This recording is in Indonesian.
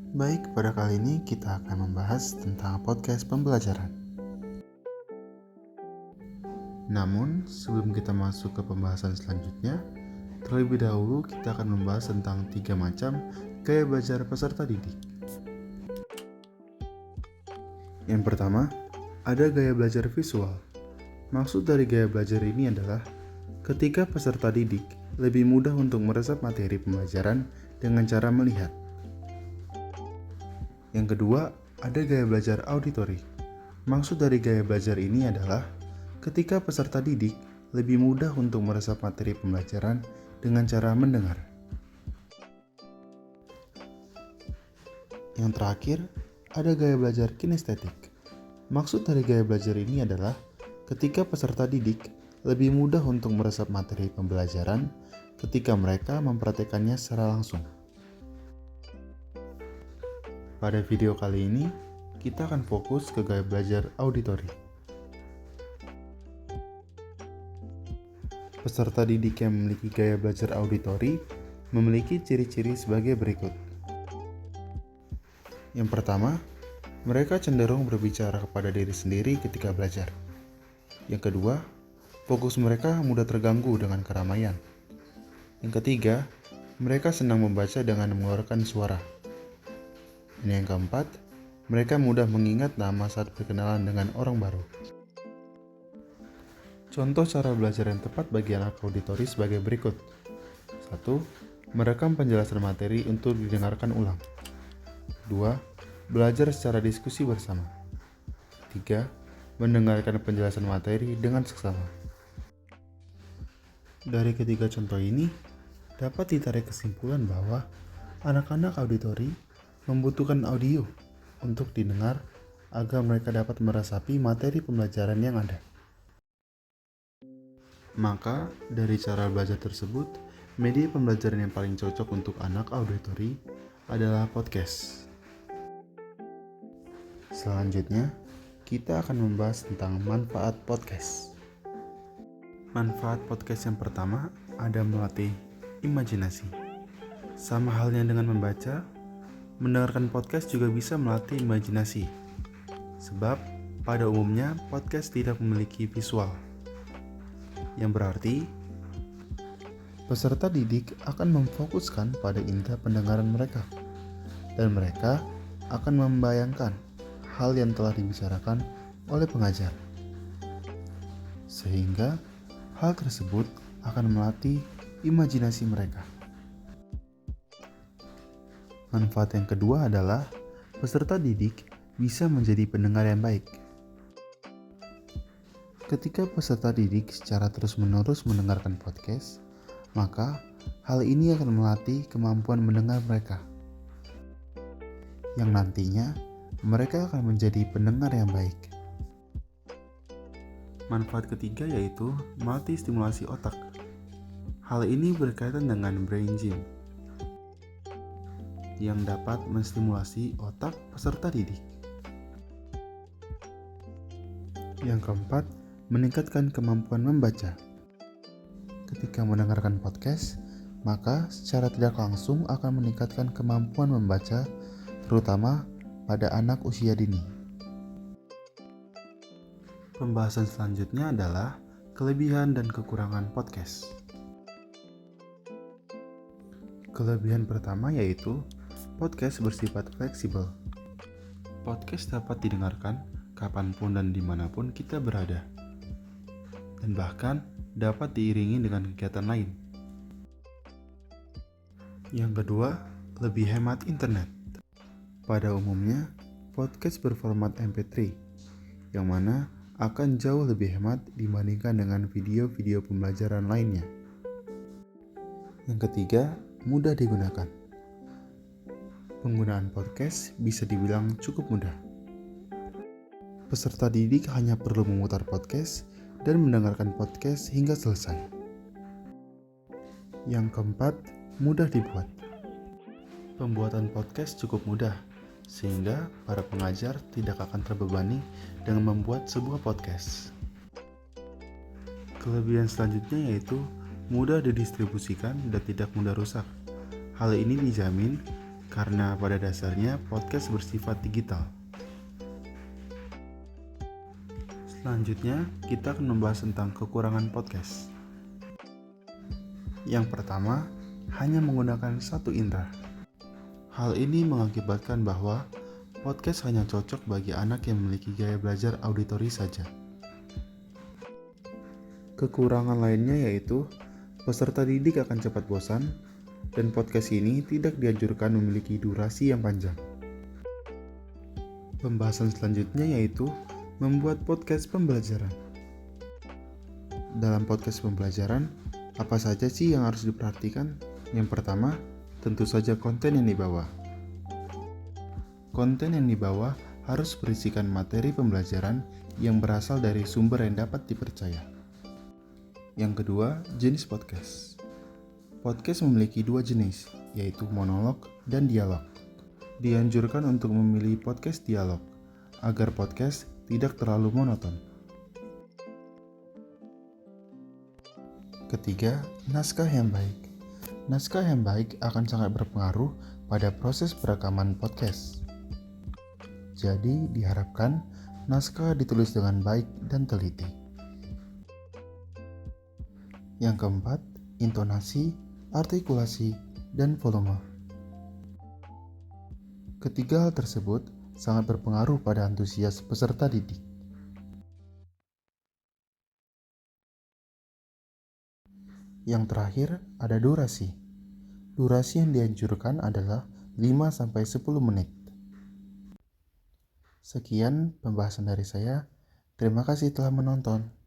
Baik, pada kali ini kita akan membahas tentang podcast pembelajaran. Namun, sebelum kita masuk ke pembahasan selanjutnya, terlebih dahulu kita akan membahas tentang 3 macam gaya belajar peserta didik. Yang pertama, ada gaya belajar visual. Maksud dari gaya belajar ini adalah ketika peserta didik lebih mudah untuk meresap materi pembelajaran dengan cara melihat. Yang kedua, ada gaya belajar auditory. Maksud dari gaya belajar ini adalah ketika peserta didik lebih mudah untuk meresap materi pembelajaran dengan cara mendengar. Yang terakhir, ada gaya belajar kinestetik. Maksud dari gaya belajar ini adalah ketika peserta didik lebih mudah untuk meresap materi pembelajaran ketika mereka mempraktikkannya secara langsung. Pada video kali ini, kita akan fokus ke gaya belajar auditory. Peserta didik yang memiliki gaya belajar auditory memiliki ciri-ciri sebagai berikut. Yang pertama, mereka cenderung berbicara kepada diri sendiri ketika belajar. Yang kedua, fokus mereka mudah terganggu dengan keramaian. Yang ketiga, mereka senang membaca dengan mengeluarkan suara. Dan yang keempat, mereka mudah mengingat nama saat berkenalan dengan orang baru. Contoh cara belajar yang tepat bagi anak auditori sebagai berikut. 1. Merekam penjelasan materi untuk didengarkan ulang. 2. Belajar secara diskusi bersama. 3. Mendengarkan penjelasan materi dengan seksama. Dari ketiga contoh ini, dapat ditarik kesimpulan bahwa anak-anak auditori membutuhkan audio untuk didengar agar mereka dapat meresapi materi pembelajaran yang ada. Maka, dari cara belajar tersebut, media pembelajaran yang paling cocok untuk anak auditori adalah podcast. Selanjutnya, kita akan membahas tentang manfaat podcast. Manfaat podcast yang pertama ada melatih imajinasi. Sama halnya dengan membaca, mendengarkan podcast juga bisa melatih imajinasi. Sebab, pada umumnya podcast tidak memiliki visual. Yang berarti, peserta didik akan memfokuskan pada indera pendengaran mereka. Dan mereka akan membayangkan hal yang telah dibicarakan oleh pengajar. Sehingga, hal tersebut akan melatih imajinasi mereka. Manfaat yang kedua adalah peserta didik bisa menjadi pendengar yang baik. Ketika peserta didik secara terus-menerus mendengarkan podcast, maka hal ini akan melatih kemampuan mendengar mereka. Yang nantinya mereka akan menjadi pendengar yang baik. Manfaat ketiga yaitu melatih stimulasi otak. Hal ini berkaitan dengan brain gym yang dapat menstimulasi otak peserta didik. Yang keempat, meningkatkan kemampuan membaca. Ketika mendengarkan podcast, maka secara tidak langsung akan meningkatkan kemampuan membaca, terutama pada anak usia dini. Pembahasan selanjutnya adalah kelebihan dan kekurangan podcast. Kelebihan pertama yaitu podcast bersifat fleksibel. Podcast dapat didengarkan kapanpun dan dimanapun kita berada. Dan bahkan dapat diiringi dengan kegiatan lain. Yang kedua, lebih hemat internet. Pada umumnya, podcast berformat MP3, yang mana akan jauh lebih hemat dibandingkan dengan video-video pembelajaran lainnya. Yang ketiga, mudah digunakan. Penggunaan podcast bisa dibilang cukup mudah. Peserta didik hanya perlu memutar podcast dan mendengarkan podcast hingga selesai. Yang keempat, mudah dibuat. Pembuatan podcast cukup mudah, sehingga para pengajar tidak akan terbebani dengan membuat sebuah podcast. Kelebihan selanjutnya yaitu mudah didistribusikan dan tidak mudah rusak. Hal ini dijamin karena pada dasarnya podcast bersifat digital. Selanjutnya, kita akan membahas tentang kekurangan podcast. Yang pertama, hanya menggunakan satu indera. Hal ini mengakibatkan bahwa podcast hanya cocok bagi anak yang memiliki gaya belajar auditori saja. Kekurangan lainnya yaitu peserta didik akan cepat bosan dan podcast ini tidak dianjurkan memiliki durasi yang panjang. Pembahasan selanjutnya yaitu membuat podcast pembelajaran. Dalam podcast pembelajaran, apa saja sih yang harus diperhatikan? Yang pertama, tentu saja konten yang dibawa. Konten yang dibawa harus berisikan materi pembelajaran yang berasal dari sumber yang dapat dipercaya. Yang kedua, jenis podcast. Podcast memiliki dua jenis, yaitu monolog dan dialog. Dianjurkan untuk memilih podcast dialog, agar podcast tidak terlalu monoton. Ketiga, naskah yang baik. Naskah yang baik akan sangat berpengaruh pada proses perekaman podcast. Jadi, diharapkan naskah ditulis dengan baik dan teliti. Yang keempat, intonasi, artikulasi, dan volume. Ketiga hal tersebut sangat berpengaruh pada antusias peserta didik. Yang terakhir, ada durasi. Durasi yang dianjurkan adalah 5-10 menit. Sekian pembahasan dari saya. Terima kasih telah menonton.